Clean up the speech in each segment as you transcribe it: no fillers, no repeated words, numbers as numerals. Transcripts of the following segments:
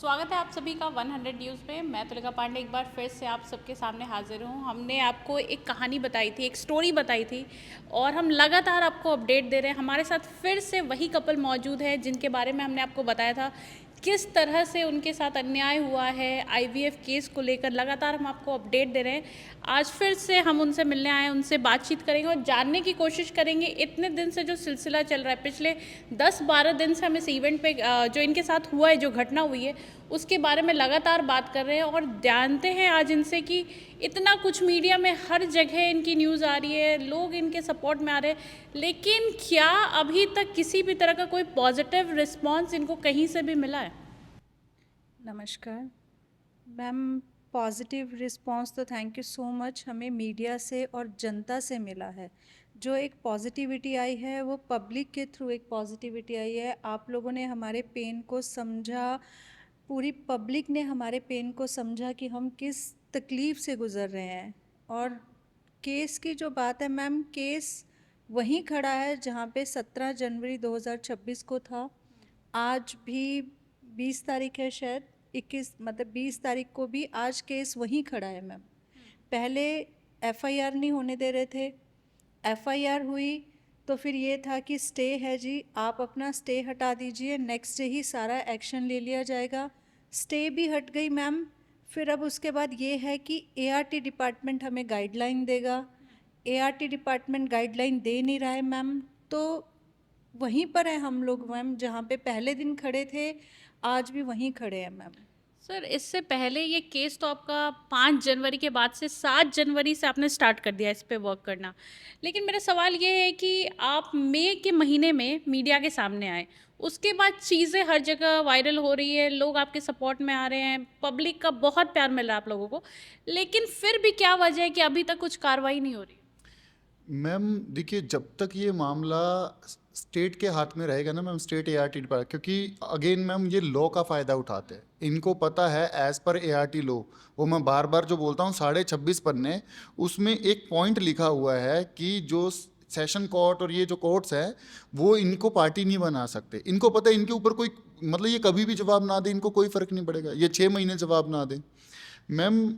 स्वागत है आप सभी का 100 न्यूज़ में। मैं तुलिका पांडे एक बार फिर से आप सबके सामने हाजिर हूँ। हमने आपको एक कहानी बताई थी, एक स्टोरी बताई थी और हम लगातार आपको अपडेट दे रहे हैं। हमारे साथ फिर से वही कपल मौजूद है जिनके बारे में हमने आपको बताया था किस तरह से उनके साथ अन्याय हुआ है आईवीएफ केस को लेकर। लगातार हम आपको अपडेट दे रहे हैं। आज फिर से हम उनसे मिलने आए, उनसे बातचीत करेंगे और जानने की कोशिश करेंगे इतने दिन से जो सिलसिला चल रहा है, पिछले 10-12 दिन से हम इस इवेंट पे जो इनके साथ हुआ है, जो घटना हुई है उसके बारे में लगातार बात कर रहे हैं और जानते हैं आज इनसे कि इतना कुछ मीडिया में हर जगह इनकी न्यूज़ आ रही है, लोग इनके सपोर्ट में आ रहे हैं, लेकिन क्या अभी तक किसी भी तरह का कोई पॉजिटिव रिस्पांस इनको कहीं से भी मिला है? नमस्कार मैम। पॉजिटिव रिस्पांस तो थैंक यू सो मच हमें मीडिया से और जनता से मिला है। जो एक पॉजिटिविटी आई है वो पब्लिक के थ्रू एक पॉजिटिविटी आई है। आप लोगों ने हमारे पेन को समझा, पूरी पब्लिक ने हमारे पेन को समझा कि हम किस तकलीफ़ से गुज़र रहे हैं। और केस की जो बात है मैम, केस वहीं खड़ा है जहाँ पे 17 जनवरी 2026 को था। आज भी 20 तारीख है, शायद 21 मतलब 20 तारीख को भी आज केस वहीं खड़ा है मैम। पहले एफआईआर नहीं होने दे रहे थे, एफआईआर हुई तो फिर ये था कि स्टे है जी, आप अपना स्टे हटा दीजिए, नेक्स्ट डे ही सारा एक्शन ले लिया जाएगा। स्टे भी हट गई मैम। फिर अब उसके बाद ये है कि एआरटी डिपार्टमेंट हमें गाइडलाइन देगा। एआरटी डिपार्टमेंट गाइडलाइन दे नहीं रहा है मैम, तो वहीं पर है हम लोग मैम, जहाँ पे पहले दिन खड़े थे आज भी वहीं खड़े हैं मैम। सर, इससे पहले ये केस तो आपका 5 जनवरी के बाद से 7 जनवरी से आपने स्टार्ट कर दिया इस पे वर्क करना। लेकिन मेरा सवाल ये है कि आप मई के महीने में मीडिया के सामने आए, उसके बाद चीज़ें हर जगह वायरल हो रही है, लोग आपके सपोर्ट में आ रहे हैं, पब्लिक का बहुत प्यार मिल रहा है आप लोगों को, लेकिन फिर भी क्या वजह है कि अभी तक कुछ कार्रवाई नहीं हो रही? मैम देखिए, जब तक ये मामला स्टेट के हाथ में रहेगा ना मैम, स्टेट एआरटी डिपार्टमेंट, क्योंकि अगेन मैम ये लॉ का फ़ायदा उठाते हैं। इनको पता है एज़ पर एआरटी लॉ, वो मैं बार बार जो बोलता हूँ 26.5 पन्ने, उसमें एक पॉइंट लिखा हुआ है कि जो सेशन कोर्ट और ये जो कोर्ट्स है वो इनको पार्टी नहीं बना सकते। इनको पता है इनके ऊपर कोई, मतलब ये कभी भी जवाब ना दे, इनको कोई फ़र्क नहीं पड़ेगा, ये 6 महीने जवाब ना दे। मैम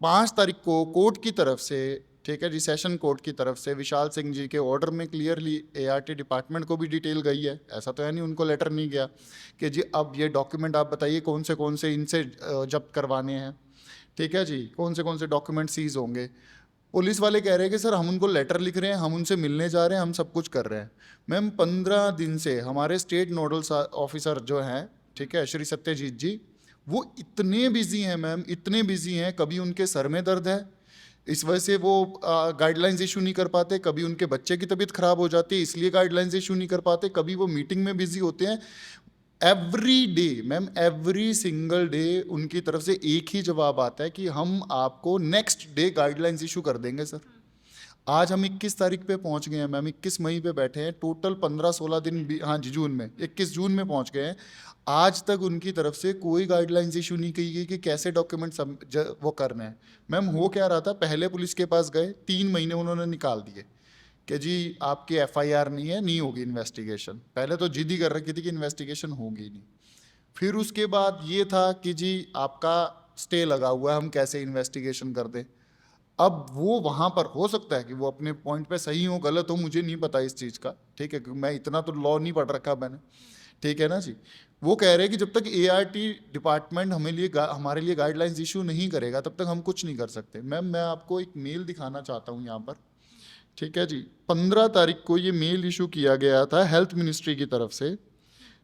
5 तारीख को कोर्ट की तरफ से, ठीक है जी, सेशन कोर्ट की तरफ से विशाल सिंह जी के ऑर्डर में क्लियरली एआरटी डिपार्टमेंट को भी डिटेल गई है। ऐसा तो है नहीं उनको लेटर नहीं गया कि जी अब ये डॉक्यूमेंट आप बताइए कौन से इनसे जब्त करवाने हैं, ठीक है जी, कौन से डॉक्यूमेंट सीज होंगे। पुलिस वाले कह रहे हैं कि सर हम उनको लेटर लिख रहे हैं, हम उनसे मिलने जा रहे हैं, हम सब कुछ कर रहे हैं। मैम 15 दिन से हमारे स्टेट नोडल ऑफिसर जो हैं, ठीक है, श्री सत्यजीत जी, वो इतने बिजी हैं मैम, इतने बिजी हैं, कभी उनके सर में दर्द है इस वजह से वो गाइडलाइंस इशू नहीं कर पाते, कभी उनके बच्चे की तबीयत खराब हो जाती है इसलिए गाइडलाइंस इशू नहीं कर पाते, कभी वो मीटिंग में बिजी होते हैं। Every day ma'am, every single day उनकी तरफ से एक ही जवाब आता है कि हम आपको नेक्स्ट डे गाइडलाइंस इशू कर देंगे सर। आज हम 21 तारीख पे पहुंच गए हैं मैम, 21 मई पे बैठे हैं, टोटल 15-16 दिन भी, हाँ जी, जून में 21 जून में पहुंच गए हैं। आज तक उनकी तरफ से कोई गाइडलाइंस इशू नहीं की गई कि कैसे डॉक्यूमेंट सब वो करने हैं। मैम हो क्या रहा था, पहले पुलिस के पास गए, 3 महीने उन्होंने निकाल दिए कि जी आपकी एफआईआर नहीं है, नहीं होगी इन्वेस्टिगेशन। पहले तो जिद ही कर रखी थी कि इन्वेस्टिगेशन होगी नहीं। फिर उसके बाद ये था कि जी आपका स्टे लगा हुआ है, हम कैसे इन्वेस्टिगेशन कर दें। अब वो वहाँ पर हो सकता है कि वो अपने पॉइंट पे सही हो, गलत हो, मुझे नहीं पता इस चीज़ का, ठीक है, क्योंकि मैं इतना तो लॉ नहीं पढ़ रखा मैंने, ठीक है ना जी। वो कह रहे हैं कि जब तक एआरटी डिपार्टमेंट हमारे लिए गाइडलाइंस इशू नहीं करेगा तब तक हम कुछ नहीं कर सकते। मैम मैं आपको एक मेल दिखाना चाहता हूँ यहाँ पर, ठीक है जी। 15 तारीख को ये मेल इशू किया गया था हेल्थ मिनिस्ट्री की तरफ से,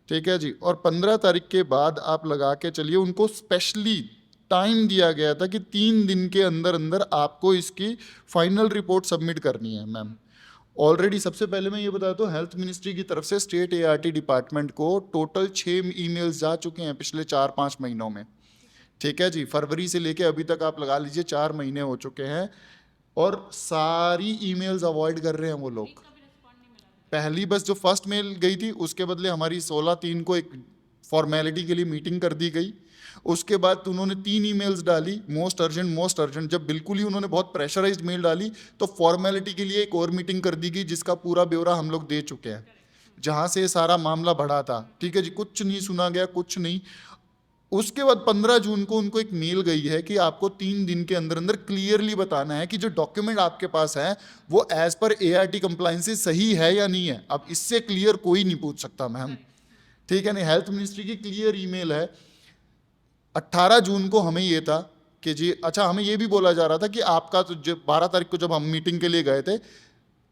ठीक है जी, और 15 तारीख के बाद आप लगा के चलिए उनको स्पेशली टाइम दिया गया था कि 3 दिन के अंदर अंदर आपको इसकी फाइनल रिपोर्ट सबमिट करनी है मैम। ऑलरेडी सबसे पहले मैं ये बता दूं, हेल्थ मिनिस्ट्री की तरफ से स्टेट एआरटी डिपार्टमेंट को टोटल 6 ईमेल्स जा चुके हैं पिछले 4-5 महीनों में, ठीक है जी। फरवरी से लेके अभी तक आप लगा लीजिए 4 महीने हो चुके हैं और सारी ईमेल्स अवॉइड कर रहे हैं वो लोग। पहली बस जो फर्स्ट मेल गई थी उसके बदले हमारी 16/3 को एक फॉर्मेलिटी के लिए मीटिंग कर दी गई। उसके बाद उन्होंने 3 ईमेल्स डाली, मोस्ट अर्जेंट। जब बिल्कुल ही उन्होंने बहुत प्रेशराइज्ड मेल डाली तो फॉर्मेलिटी के लिए एक और मीटिंग कर दी गई जिसका पूरा ब्यौरा हम लोग दे चुके हैं, जहां से सारा मामला बढ़ा था, ठीक है जी। कुछ नहीं सुना गया, कुछ नहीं। उसके बाद 15 जून को उनको एक मेल गई है कि आपको 3 दिन के अंदर अंदर क्लियरली बताना है कि जो डॉक्यूमेंट आपके पास है वो एज पर ART कंप्लायंसेस सही है या नहीं है। अब इससे क्लियर कोई नहीं पूछ सकता मैम, ठीक है नहीं। हेल्थ मिनिस्ट्री की क्लियर ईमेल है। 18 जून को हमें ये था कि जी अच्छा, हमें ये भी बोला जा रहा था कि आपका तो जब 12 तारीख को जब हम मीटिंग के लिए गए थे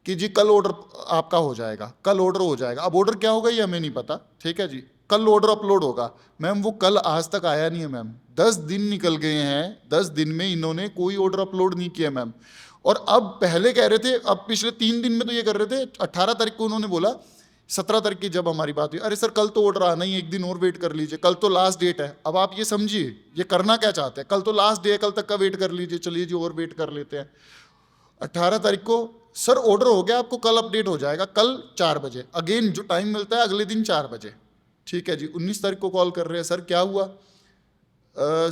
कि जी कल ऑर्डर आपका हो जाएगा, कल ऑर्डर हो जाएगा। अब ऑर्डर क्या होगा ये हमें नहीं पता, ठीक है जी, कल ऑर्डर अपलोड होगा। मैम वो कल आज तक आया नहीं है मैम, 10 दिन निकल गए हैं, 10 दिन में इन्होंने कोई ऑर्डर अपलोड नहीं किया मैम। और अब पहले कह रहे थे, अब पिछले 3 दिन में तो ये कर रहे थे, 18 तारीख को उन्होंने बोला, 17 तारीख की जब हमारी बात हुई, अरे सर कल तो ऑर्डर आना ही, एक दिन और वेट कर लीजिए, कल तो लास्ट डेट है। अब आप ये समझिए ये करना क्या चाहते हैं, कल तो लास्ट डे है, कल तक का वेट कर लीजिए, चलिए जी और वेट कर लेते हैं। 18 तारीख को सर ऑर्डर हो गया, आपको कल अपडेट हो जाएगा, कल 4 बजे, अगेन जो टाइम मिलता है अगले दिन 4 बजे, ठीक है जी। 19 तारीख को कॉल कर रहे हैं, सर क्या हुआ?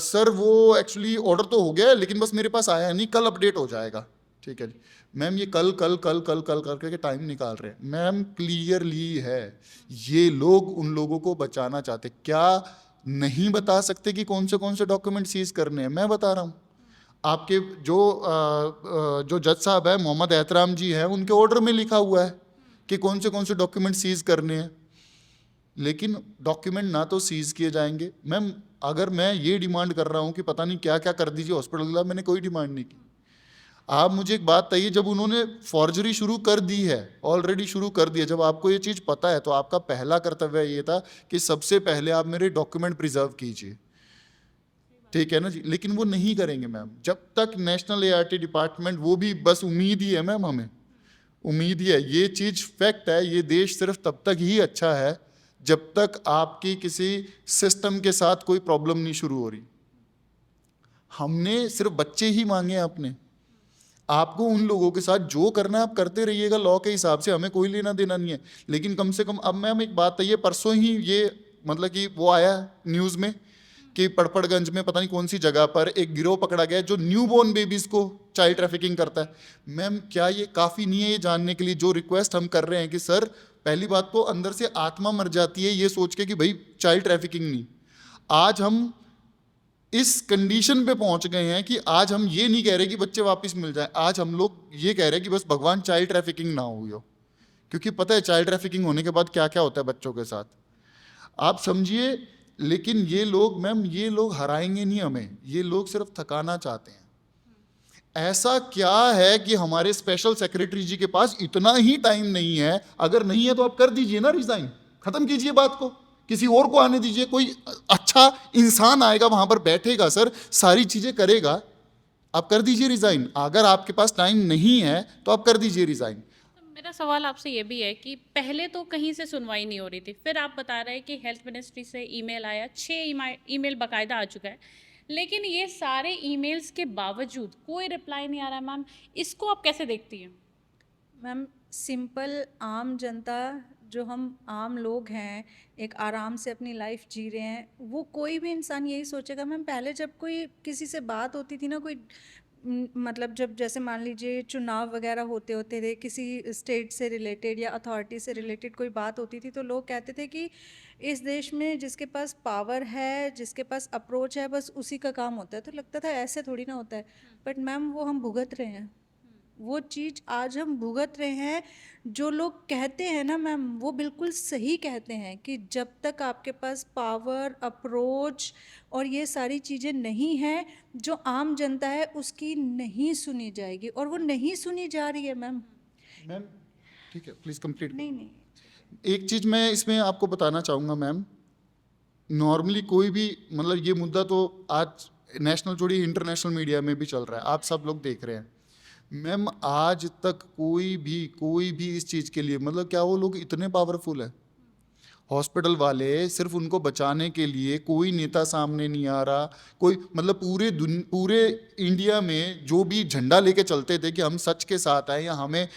सर वो एक्चुअली ऑर्डर तो हो गया है लेकिन बस मेरे पास आया नहीं, कल अपडेट हो जाएगा, ठीक है जी। मैम ये कल कल कल कल कल करके टाइम निकाल रहे हैं मैम, क्लियरली है ये लोग उन लोगों को बचाना चाहते। क्या नहीं बता सकते कि कौन से डॉक्यूमेंट सीज करने हैं? मैं बता रहा हूँ आपके जो जज साहब है मोहम्मद एहतराम जी हैं, उनके ऑर्डर में लिखा हुआ है कि कौन से डॉक्यूमेंट सीज करने हैं, लेकिन डॉक्यूमेंट ना तो सीज किए जाएंगे। मैम अगर मैं ये डिमांड कर रहा हूँ कि पता नहीं क्या क्या कर दीजिए हॉस्पिटल के खिलाफ, मैंने कोई डिमांड नहीं की। आप मुझे एक बात बताइए, जब उन्होंने फॉर्जरी शुरू कर दी है, ऑलरेडी शुरू कर दी है, जब आपको ये चीज़ पता है तो आपका पहला कर्तव्य ये था कि सबसे पहले आप मेरे डॉक्यूमेंट प्रिजर्व कीजिए, ठीक है ना जी। लेकिन वो नहीं करेंगे मैम, जब तक नेशनल ART डिपार्टमेंट, वो भी बस उम्मीद ही है मैम, हमें उम्मीद ही है, ये चीज़ फैक्ट है, ये देश सिर्फ तब तक ही अच्छा है जब तक आपकी किसी सिस्टम के साथ कोई प्रॉब्लम नहीं शुरू हो रही। हमने सिर्फ बच्चे ही मांगे हैं अपने, आपको उन लोगों के साथ जो करना है आप करते रहिएगा लॉ के हिसाब से, हमें कोई लेना देना नहीं है। लेकिन कम से कम अब मैम एक बात है, ये परसों ही ये मतलब कि वो आया न्यूज़ में कि पड़पड़गंज में पता नहीं कौन सी जगह पर एक गिरोह पकड़ा गया जो न्यूबॉर्न बेबीज़ को चाइल्ड ट्रैफिकिंग करता है। मैम क्या ये काफ़ी नहीं है ये जानने के लिए? जो रिक्वेस्ट हम कर रहे हैं कि सर पहली बात तो अंदर से आत्मा मर जाती है ये सोच के कि भाई चाइल्ड ट्रैफिकिंग नहीं। आज हम इस कंडीशन पे पहुंच गए हैं कि आज हम ये नहीं कह रहे कि बच्चे वापस मिल जाए, आज हम लोग ये कह रहे हैं कि बस भगवान चाइल्ड ट्रैफिकिंग ना हुई हो, क्योंकि पता है चाइल्ड ट्रैफिकिंग होने के बाद क्या क्या होता है बच्चों के साथ, आप समझिए। लेकिन ये लोग मैम, ये लोग हराएंगे नहीं हमें, ये लोग सिर्फ थकाना चाहते हैं। ऐसा क्या है कि हमारे स्पेशल सेक्रेटरी जी के पास इतना ही टाइम नहीं है? अगर नहीं है तो आप कर दीजिए ना रिजाइन, खत्म कीजिए बात को, किसी और को आने दीजिए, कोई अच्छा इंसान आएगा वहां पर बैठेगा सर, सारी चीजें करेगा, आप कर दीजिए रिजाइन। अगर आपके पास टाइम नहीं है तो आप कर दीजिए रिजाइन। मेरा सवाल आपसे ये भी है कि पहले तो कहीं से सुनवाई नहीं हो रही थी, फिर आप बता रहे हैं कि हेल्थ मिनिस्ट्री से ईमेल आया, 6 ईमेल बाकायदा आ चुका है, लेकिन ये सारे ईमेल्स के बावजूद कोई रिप्लाई नहीं आ रहा है। मैम इसको आप कैसे देखती हैं? मैम सिंपल आम जनता, जो हम आम लोग हैं, एक आराम से अपनी लाइफ जी रहे हैं, वो कोई भी इंसान यही सोचेगा। मैम पहले जब कोई किसी से बात होती थी ना, कोई मतलब जब जैसे मान लीजिए चुनाव वगैरह होते होते थे, किसी स्टेट से रिलेटेड या अथॉरिटी से रिलेटेड कोई बात होती थी, तो लोग कहते थे कि इस देश में जिसके पास पावर है, जिसके पास अप्रोच है, बस उसी का काम होता है। तो लगता था ऐसे थोड़ी ना होता है, बट मैम वो हम भुगत रहे हैं, वो चीज़ आज हम भुगत रहे हैं। जो लोग कहते हैं ना मैम, वो बिल्कुल सही कहते हैं कि जब तक आपके पास पावर, अप्रोच और ये सारी चीज़ें नहीं हैं, जो आम जनता है उसकी नहीं सुनी जाएगी, और वो नहीं सुनी जा रही है मैम। मैम ठीक है, प्लीज कंप्लीट। नहीं नहीं, एक चीज मैं इसमें आपको बताना चाहूंगा मैम, नॉर्मली कोई भी मतलब ये मुद्दा तो आज नेशनल छोड़ी इंटरनेशनल मीडिया में भी चल रहा है, आप सब लोग देख रहे हैं। मैम आज तक कोई भी इस चीज़ के लिए मतलब क्या वो लोग इतने पावरफुल है? हॉस्पिटल वाले सिर्फ उनको बचाने के लिए कोई नेता सामने नहीं आ रहा, कोई मतलब पूरे इंडिया में जो भी झंडा लेके चलते थे कि हम सच के साथ हैं या हमें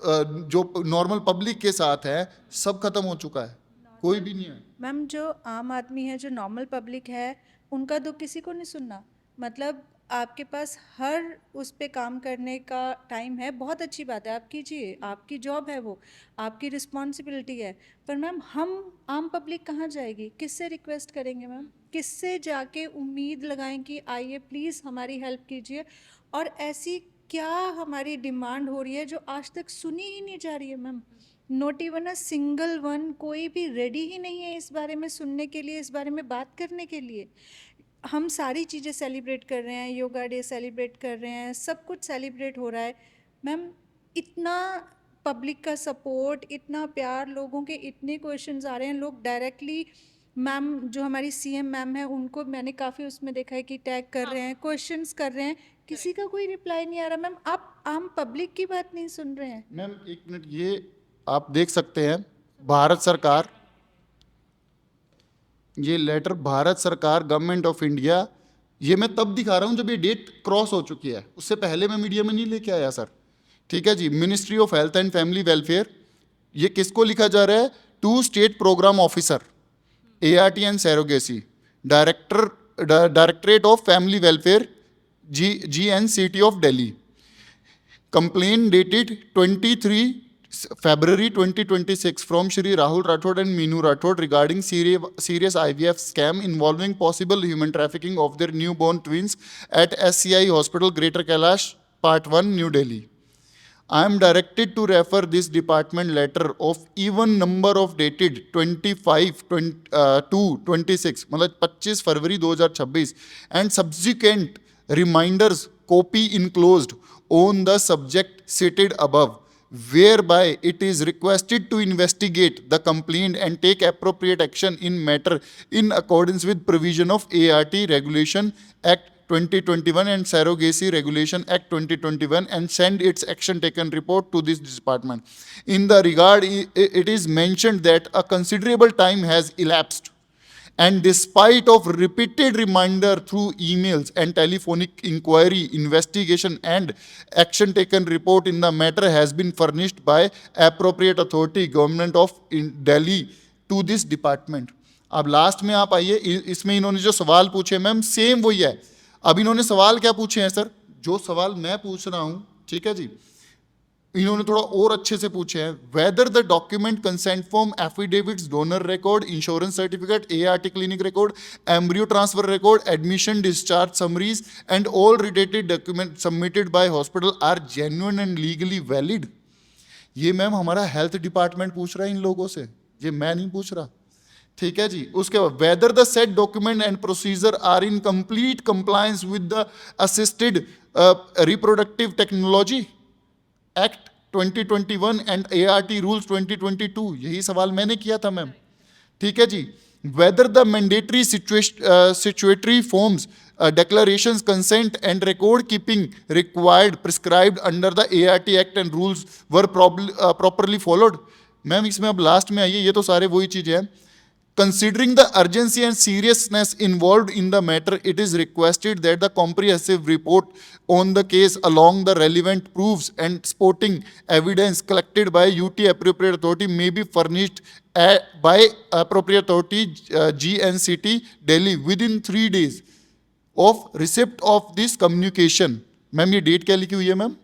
जो नॉर्मल पब्लिक के साथ है, सब खत्म हो चुका है, कोई भी नहीं है। मैम जो आम आदमी है, जो नॉर्मल पब्लिक है, उनका दुख किसी को नहीं सुनना। मतलब आपके पास हर उस पे काम करने का टाइम है, बहुत अच्छी बात है, आप कीजिए, आपकी जॉब है, वो आपकी रिस्पॉन्सिबिलिटी है। पर मैम हम आम पब्लिक कहाँ जाएगी, किससे रिक्वेस्ट करेंगे मैम? किससे जाके उम्मीद लगाएं कि आइए प्लीज़ हमारी हेल्प कीजिए, और ऐसी क्या हमारी डिमांड हो रही है जो आज तक सुनी ही नहीं जा रही है ma'am. Not even a single one, कोई भी रेडी ही नहीं है इस बारे में सुनने के लिए, इस बारे में बात करने के लिए। हम सारी चीज़ें सेलिब्रेट कर रहे हैं, योगा डे सेलिब्रेट कर रहे हैं, सब कुछ सेलिब्रेट हो रहा है मैम। इतना पब्लिक का सपोर्ट, इतना प्यार, लोगों के इतने क्वेश्चंस आ रहे हैं, लोग डायरेक्टली मैम जो हमारी सीएम मैम है उनको मैंने काफ़ी उसमें देखा है कि टैग कर रहे हैं, क्वेश्चंस कर रहे हैं, किसी का कोई रिप्लाई नहीं आ रहा मैम। आप आम पब्लिक की बात नहीं सुन रहे हैं मैम एक मिनट, ये आप देख सकते हैं भारत सरकार, ये लेटर भारत सरकार गवर्नमेंट ऑफ इंडिया, ये मैं तब दिखा रहा हूँ जब ये डेट क्रॉस हो चुकी है, उससे पहले मैं मीडिया में नहीं लेके आया सर। ठीक है जी, ministry of health and family welfare, ये किसको लिखा जा रहा है? To state programme officer ART and surrogacy, directorate of family welfare GNCT of Delhi. Complaint dated 23 February 2026 from Shri Rahul Rathod and Meenu Rathod regarding serious IVF scam involving possible human trafficking of their newborn twins at SCI Hospital, Greater Kailash, Part 1, New Delhi. I am directed to refer this department letter of even number of dated 25/2/26 मतलब 25 फरवरी 2026 and subsequent reminders copy enclosed on the subject stated above, whereby it is requested to investigate the complaint and take appropriate action in matter in accordance with provision of ART Regulation Act 2021 and Surrogacy Regulation Act 2021 and send its action taken report to this department. In the regard, it is mentioned that a considerable time has elapsed, and despite of repeated reminder through emails and telephonic inquiry, investigation and action taken report in the matter has been furnished by appropriate authority government of Delhi to this department. अब last में आप आइए, इसमें इन्होंने जो सवाल पूछे ma'am same वही है। अब इन्होंने सवाल क्या पूछे हैं सर? जो सवाल मैं पूछ रहा हूं, ठीक है जी, इन्होंने थोड़ा और अच्छे से पूछे हैं। Whether the document consent form, affidavits, donor record, insurance certificate, ART clinic record, embryo transfer record, admission discharge summaries and all related document submitted by hospital are genuine and legally valid. ये ma'am हमारा health department पूछ रहा है इन लोगों से, ये मैं नहीं पूछ रहा। ठीक है जी, उसके बाद whether the set document and procedure are in complete compliance with the assisted reproductive technology act 2021 and ART rules 2022, यही सवाल मैंने किया था मैम। ठीक है जी, whether the mandatory statutory forms, declarations, consent and record keeping required prescribed under the ART Act and rules were properly followed। Ma'am इसमें अब लास्ट में आइए, ये तो सारे वही चीजें हैं। Considering the urgency and seriousness involved in the matter, it is requested that the comprehensive report on the case along the relevant proofs and supporting evidence collected by UT appropriate authority may be furnished by appropriate authority GNCT Delhi within 3 days of receipt of this communication। Ma'am ये date क्या लिखी हुई है ma'am?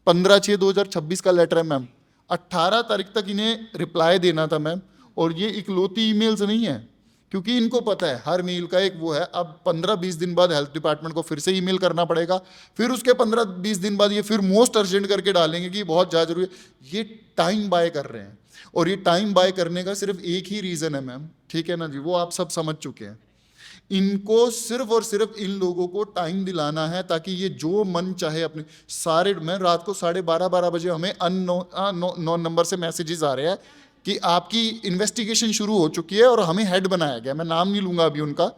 15/6/2026 का letter है ma'am. 18 तारीख तक इन्हें रिप्लाई देना था मैम, और ये इकलौती ईमेल्स नहीं है, क्योंकि इनको पता है हर मेल का एक वो है। अब 15-20 दिन बाद हेल्थ डिपार्टमेंट को फिर से ईमेल करना पड़ेगा, फिर उसके 15-20 दिन बाद ये फिर मोस्ट अर्जेंट करके डालेंगे कि बहुत ज़्यादा जरूरी है। ये टाइम बाय कर रहे हैं, और ये टाइम बाय करने का सिर्फ एक ही रीज़न है मैम, ठीक है ना जी, वो आप सब समझ चुके हैं। इनको सिर्फ और सिर्फ इन लोगों को टाइम दिलाना है ताकि ये जो मन चाहे अपने सारे, मैं रात को 12:30 बजे हमें अननोन नंबर से मैसेजेस आ रहे हैं कि आपकी इन्वेस्टिगेशन शुरू हो चुकी है और हमें हेड बनाया गया, मैं नाम नहीं लूंगा अभी उनका,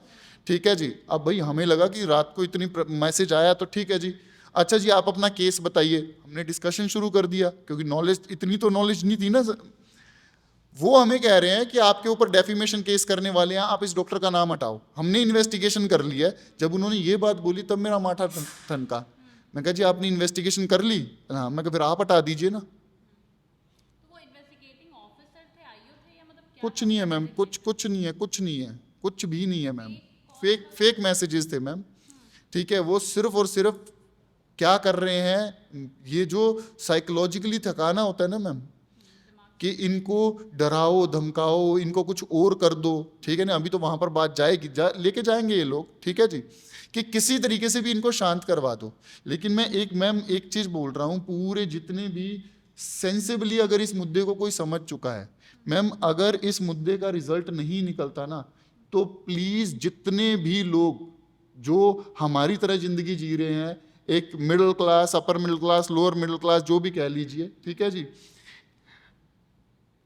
ठीक है जी। अब भाई हमें लगा कि रात को इतनी मैसेज आया तो ठीक है जी, अच्छा जी आप अपना केस बताइए। हमने डिस्कशन शुरू कर दिया, क्योंकि नॉलेज इतनी तो नॉलेज नहीं थी ना। वो हमें कह रहे हैं कि आपके ऊपर डेफिमेशन केस करने वाले हैं, आप इस डॉक्टर का नाम हटाओ। हमने इन्वेस्टिगेशन कर लिया। जब उन्होंने ये बात बोली तब मेरा माथा ठनका। मैं कहा जी आपने इन्वेस्टिगेशन कर ली? हाँ। मैं कहा फिर आप हटा दीजिए ना। कुछ नहीं है मैम, कुछ नहीं है, कुछ नहीं है, कुछ भी नहीं है मैम। फेक मैसेजेस थे मैम, ठीक है। वो सिर्फ और सिर्फ क्या कर रहे हैं, ये जो साइकोलॉजिकली थकाना होता है ना मैम, कि इनको डराओ धमकाओ, इनको कुछ और कर दो, ठीक है ना, अभी तो वहाँ पर बात जाएगी, लेके जाएंगे ये लोग, ठीक है जी, कि किसी तरीके से भी इनको शांत करवा दो। लेकिन मैम एक चीज़ बोल रहा हूँ, पूरे जितने भी सेंसिबली अगर इस मुद्दे को कोई समझ चुका है, मैम अगर इस मुद्दे का रिजल्ट नहीं निकलता ना, तो प्लीज़ जितने भी लोग जो हमारी तरह ज़िंदगी जी रहे हैं, एक middle class, upper middle class, lower middle class, जो भी कह लीजिए, ठीक है जी,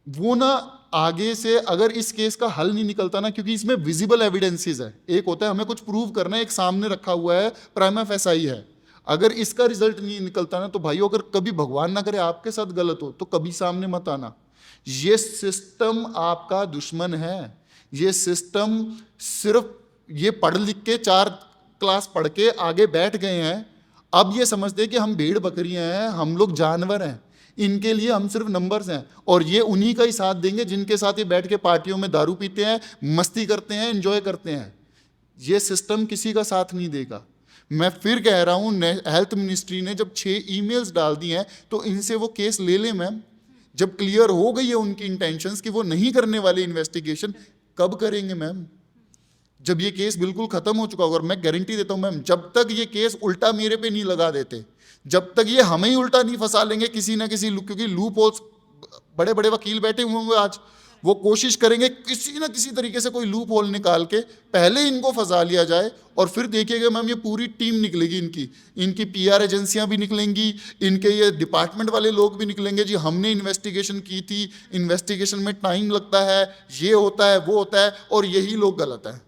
वो ना आगे से अगर इस केस का हल नहीं निकलता ना, क्योंकि इसमें विजिबल एविडेंसेस है, एक होता है हमें कुछ प्रूव करना है, एक सामने रखा हुआ है, प्राइमा फेसाई है, अगर इसका रिजल्ट नहीं निकलता ना, तो भाइयों अगर कभी भगवान ना करे आपके साथ गलत हो तो कभी सामने मत आना। ये सिस्टम आपका दुश्मन है। ये सिस्टम सिर्फ ये पढ़ लिख के 4 क्लास पढ़ के आगे बैठ गए हैं, अब ये समझते हैं कि हम भेड़ बकरियां हैं, हम लोग जानवर हैं, इनके लिए हम सिर्फ नंबर्स हैं, और ये उन्हीं का ही साथ देंगे जिनके साथ ये बैठ के पार्टियों में दारू पीते हैं, मस्ती करते हैं, एंजॉय करते हैं। ये सिस्टम किसी का साथ नहीं देगा। मैं फिर कह रहा हूँ, हेल्थ मिनिस्ट्री ने जब 6 ईमेल्स डाल दी हैं तो इनसे वो केस ले लें मैम। जब क्लियर हो गई है उनकी इंटेंशंस कि वो नहीं करने वाले इन्वेस्टिगेशन, कब करेंगे मैम? जब ये केस बिल्कुल खत्म हो चुका होगा। और मैं गारंटी देता हूँ मैम, जब तक ये केस उल्टा मेरे पे नहीं लगा देते, जब तक ये हमें ही उल्टा नहीं फंसा लेंगे किसी ना किसी, क्योंकि लूप होल्स, बड़े बड़े वकील बैठे हुए होंगे आज, वो कोशिश करेंगे किसी ना किसी तरीके से कोई लूप होल निकाल के पहले इनको फंसा लिया जाए, और फिर देखिएगा मैम ये पूरी टीम निकलेगी, इनकी PR एजेंसियां भी निकलेंगी, इनके ये डिपार्टमेंट वाले लोग भी निकलेंगे, जी हमने इन्वेस्टिगेशन की थी, इन्वेस्टिगेशन में टाइम लगता है, ये होता है वो होता है, और यही लोग गलत हैं।